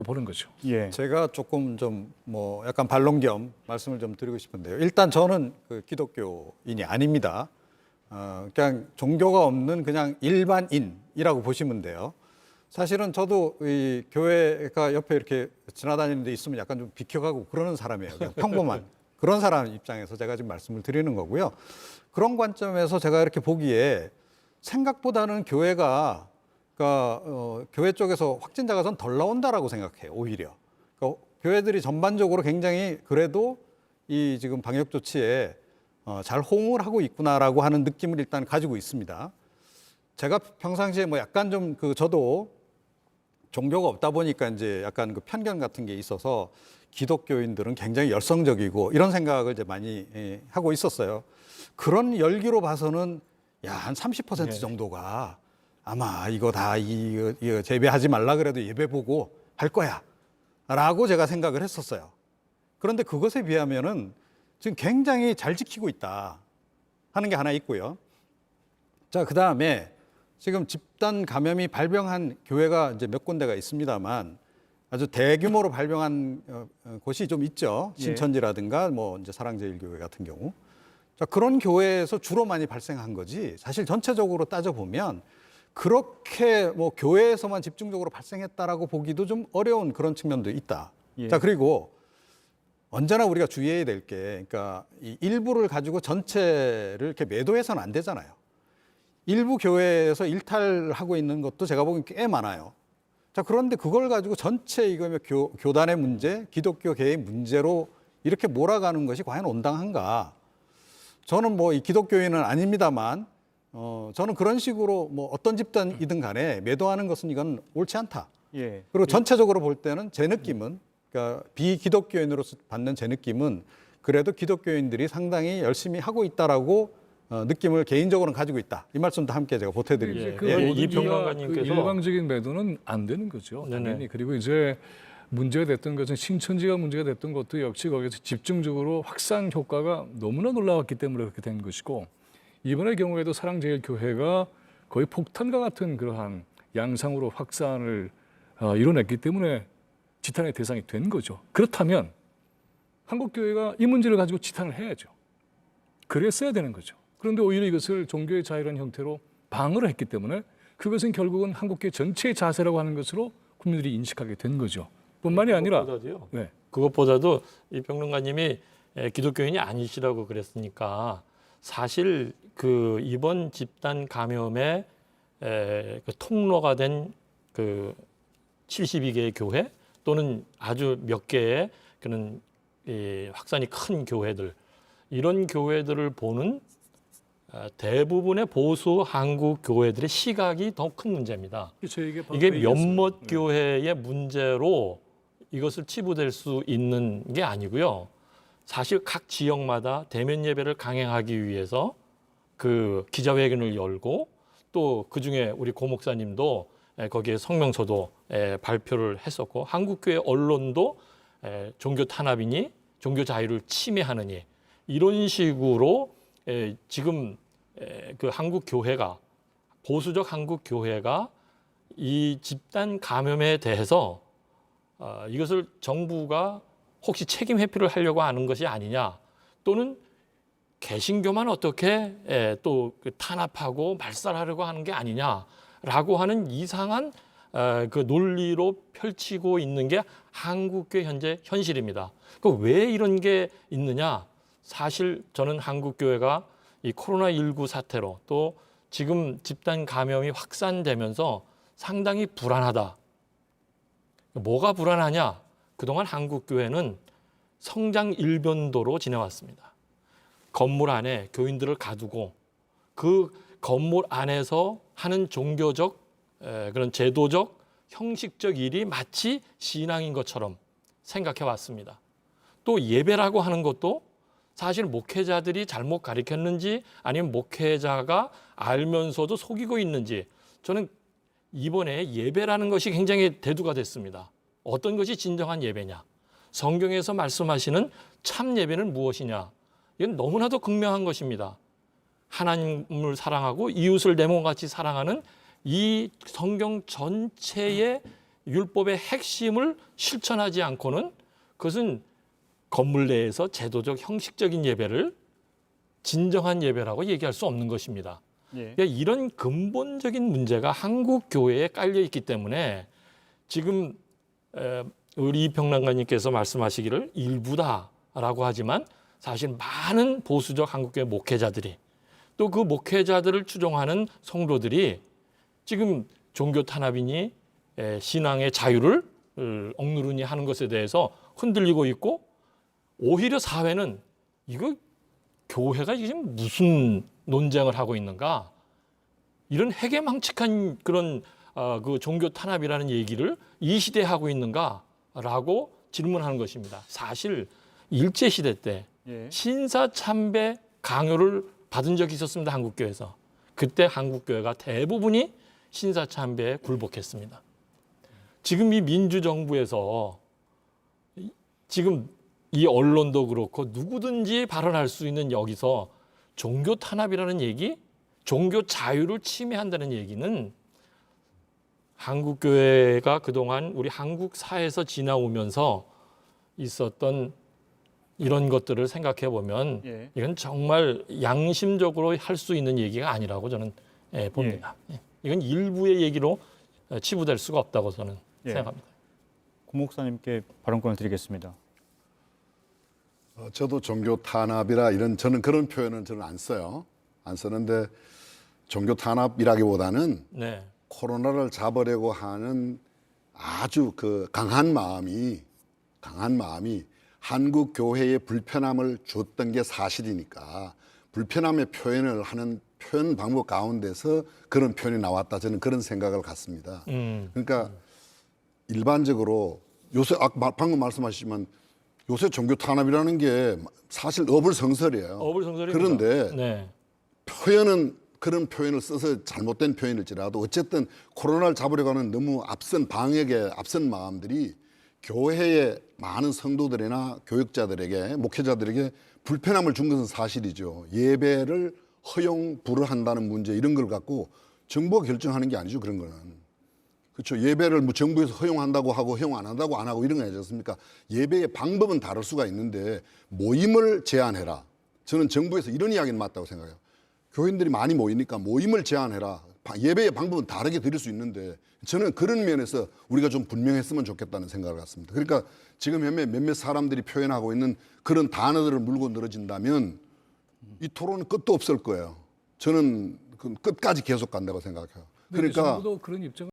보는 거죠. 예. 제가 조금 좀 뭐 약간 반론 겸 말씀을 좀 드리고 싶은데요. 일단 저는 그 기독교인이 아닙니다. 그냥 종교가 없는 그냥 일반인이라고 보시면 돼요. 사실은 저도 이 교회가 옆에 이렇게 지나다니는 데 있으면 약간 좀 비켜가고 그러는 사람이에요. 그냥 평범한 그런 사람 입장에서 제가 지금 말씀을 드리는 거고요. 그런 관점에서 제가 이렇게 보기에 생각보다는 교회가 그러니까 교회 쪽에서 확진자가 전 덜 나온다라고 생각해요. 오히려 그러니까 교회들이 전반적으로 굉장히 그래도 이 지금 방역 조치에 잘 호응을 하고 있구나라고 하는 느낌을 일단 가지고 있습니다. 제가 평상시에 뭐 약간 좀 저도 종교가 없다 보니까 이제 약간 그 편견 같은 게 있어서 기독교인들은 굉장히 열성적이고 이런 생각을 이제 많이 하고 있었어요. 그런 열기로 봐서는 야, 한 30% 정도가 아마 이거 다 이거 재배하지 말라 그래도 예배 보고 할 거야 라고 제가 생각을 했었어요. 그런데 그것에 비하면은 지금 굉장히 잘 지키고 있다 하는 게 하나 있고요. 자, 그 다음에 지금 집단 감염이 발병한 교회가 이제 몇 군데가 있습니다만 아주 대규모로 발병한 곳이 좀 있죠. 신천지라든가 뭐 이제 사랑제일교회 같은 경우. 자, 그런 교회에서 주로 많이 발생한 거지. 사실 전체적으로 따져보면 그렇게 뭐 교회에서만 집중적으로 발생했다라고 보기도 좀 어려운 그런 측면도 있다. 예. 자, 그리고 언제나 우리가 주의해야 될 게, 그러니까 이 일부를 가지고 전체를 이렇게 매도해서는 안 되잖아요. 일부 교회에서 일탈하고 있는 것도 제가 보기엔 꽤 많아요. 자, 그런데 그걸 가지고 전체 이거 교단의 문제, 기독교계의 문제로 이렇게 몰아가는 것이 과연 온당한가? 저는 뭐 이 기독교인은 아닙니다만, 저는 그런 식으로 뭐 어떤 집단이든 간에 매도하는 것은 이건 옳지 않다. 예. 그리고 전체적으로 볼 때는 제 느낌은, 그러니까 비기독교인으로서 받는 제 느낌은 그래도 기독교인들이 상당히 열심히 하고 있다라고 느낌을 개인적으로는 가지고 있다. 이 말씀도 함께 제가 보태드립니다. 그 예, 모든 이평론가님께서 그 일방적인 매도는 안 되는 거죠. 당연히. 그리고 이제 문제가 됐던 것은 신천지가 문제가 됐던 것도 역시 거기서 집중적으로 확산 효과가 너무나 놀라웠기 때문에 그렇게 된 것이고 이번의 경우에도 사랑제일교회가 거의 폭탄과 같은 그러한 양상으로 확산을 이뤄냈기 때문에 지탄의 대상이 된 거죠. 그렇다면 한국교회가 이 문제를 가지고 지탄을 해야죠. 그랬어야 되는 거죠. 그런데 오히려 이것을 종교의 자유라는 형태로 방어를 했기 때문에 그것은 결국은 한국교회 전체의 자세라고 하는 것으로 국민들이 인식하게 된 거죠. 뿐만이 아니라 그것보다도 이 평론가님이 기독교인이 아니시라고 그랬으니까 사실 그 이번 집단 감염의 그 통로가 된 그 72개의 교회 또는 아주 몇 개의 그런 확산이 큰 교회들 이런 교회들을 보는 대부분의 보수 한국 교회들의 시각이 더 큰 문제입니다. 이게 몇몇 교회의 문제로 이것을 치부될 수 있는 게 아니고요. 사실 각 지역마다 대면 예배를 강행하기 위해서 그 기자회견을 열고 또 그중에 우리 고 목사님도 거기에 성명서도 발표를 했었고 한국교회 언론도 종교 탄압이니 종교 자유를 침해하느니 이런 식으로 지금 그 한국 교회가 보수적 한국 교회가 이 집단 감염에 대해서 이것을 정부가 혹시 책임 회피를 하려고 하는 것이 아니냐 또는 개신교만 어떻게 또 탄압하고 말살하려고 하는 게 아니냐라고 하는 이상한 그 논리로 펼치고 있는 게 한국교회 현재 현실입니다. 그 왜 이런 게 있느냐? 사실 저는 한국교회가 이 코로나19 사태로 또 지금 집단 감염이 확산되면서 상당히 불안하다. 뭐가 불안하냐? 그동안 한국교회는 성장 일변도로 지내왔습니다. 건물 안에 교인들을 가두고 그 건물 안에서 하는 종교적 그런 제도적 형식적 일이 마치 신앙인 것처럼 생각해 왔습니다. 또 예배라고 하는 것도 사실 목회자들이 잘못 가르쳤는지 아니면 목회자가 알면서도 속이고 있는지 저는 이번에 예배라는 것이 굉장히 대두가 됐습니다. 어떤 것이 진정한 예배냐? 성경에서 말씀하시는 참 예배는 무엇이냐? 이건 너무나도 극명한 것입니다. 하나님을 사랑하고 이웃을 내 몸같이 사랑하는 이 성경 전체의 율법의 핵심을 실천하지 않고는 그것은 건물 내에서 제도적 형식적인 예배를 진정한 예배라고 얘기할 수 없는 것입니다. 예. 그러니까 이런 근본적인 문제가 한국 교회에 깔려 있기 때문에 지금 우리 평론가님께서 말씀하시기를 일부다라고 하지만 사실 많은 보수적 한국교회 목회자들이 또 그 목회자들을 추종하는 성도들이 지금 종교 탄압이니 신앙의 자유를 억누르니 하는 것에 대해서 흔들리고 있고 오히려 사회는 이거 교회가 지금 무슨 논쟁을 하고 있는가 이런 해괴망측한 그런 그 종교 탄압이라는 얘기를 이 시대에 하고 있는가라고 질문하는 것입니다. 사실 일제 시대 때 예. 신사참배 강요를 받은 적이 있었습니다. 한국교회에서. 그때 한국교회가 대부분이 신사참배에 굴복했습니다. 지금 이 민주정부에서 지금 이 언론도 그렇고 누구든지 발언할 수 있는 여기서 종교 탄압이라는 얘기, 종교 자유를 침해한다는 얘기는 한국교회가 그동안 우리 한국 사회에서 지나오면서 있었던 이런 것들을 생각해 보면 예. 이건 정말 양심적으로 할 수 있는 얘기가 아니라고 저는 봅니다. 이건 일부의 얘기로 치부될 수가 없다고 저는 예. 생각합니다. 고 목사님께 발언권을 드리겠습니다. 저도 종교 탄압이라 이런 저는 그런 표현은 저는 안 써요. 안 쓰는데 종교 탄압이라기보다는 네. 코로나를 잡으려고 하는 아주 그 강한 마음이 한국 교회에 불편함을 줬던 게 사실이니까 불편함의 표현을 하는 표현 방법 가운데서 그런 표현이 나왔다. 저는 그런 생각을 갖습니다. 그러니까 일반적으로 요새 방금 말씀하시지만 요새 종교 탄압이라는 게 사실 어불성설이에요. 어불성설입니다. 그런데 네. 표현은 그런 표현을 써서 잘못된 표현일지라도 어쨌든 코로나를 잡으려고 하는 너무 앞선 방역에 앞선 마음들이 교회의 많은 성도들이나 교육자들에게 목회자들에게 불편함을 준 것은 사실이죠. 예배를 허용 불허한다는 문제 이런 걸 갖고 정부가 결정하는 게 아니죠. 그런 거는. 그렇죠. 예배를 뭐 정부에서 허용한다고 하고 허용 안 한다고 안 하고 이런 거 아니지 않습니까? 예배의 방법은 다를 수가 있는데 모임을 제한해라. 저는 정부에서 이런 이야기는 맞다고 생각해요. 교인들이 많이 모이니까 모임을 제한해라. 예배의 방법은 다르게 드릴 수 있는데 저는 그런 면에서 우리가 좀 분명했으면 좋겠다는 생각을 갖습니다. 그러니까 지금 몇몇 사람들이 표현하고 있는 그런 단어들을 물고 늘어진다면 이 토론은 끝도 없을 거예요. 저는 끝까지 계속 간다고 생각해요. 근데 그러니까 정부도 그런 입장을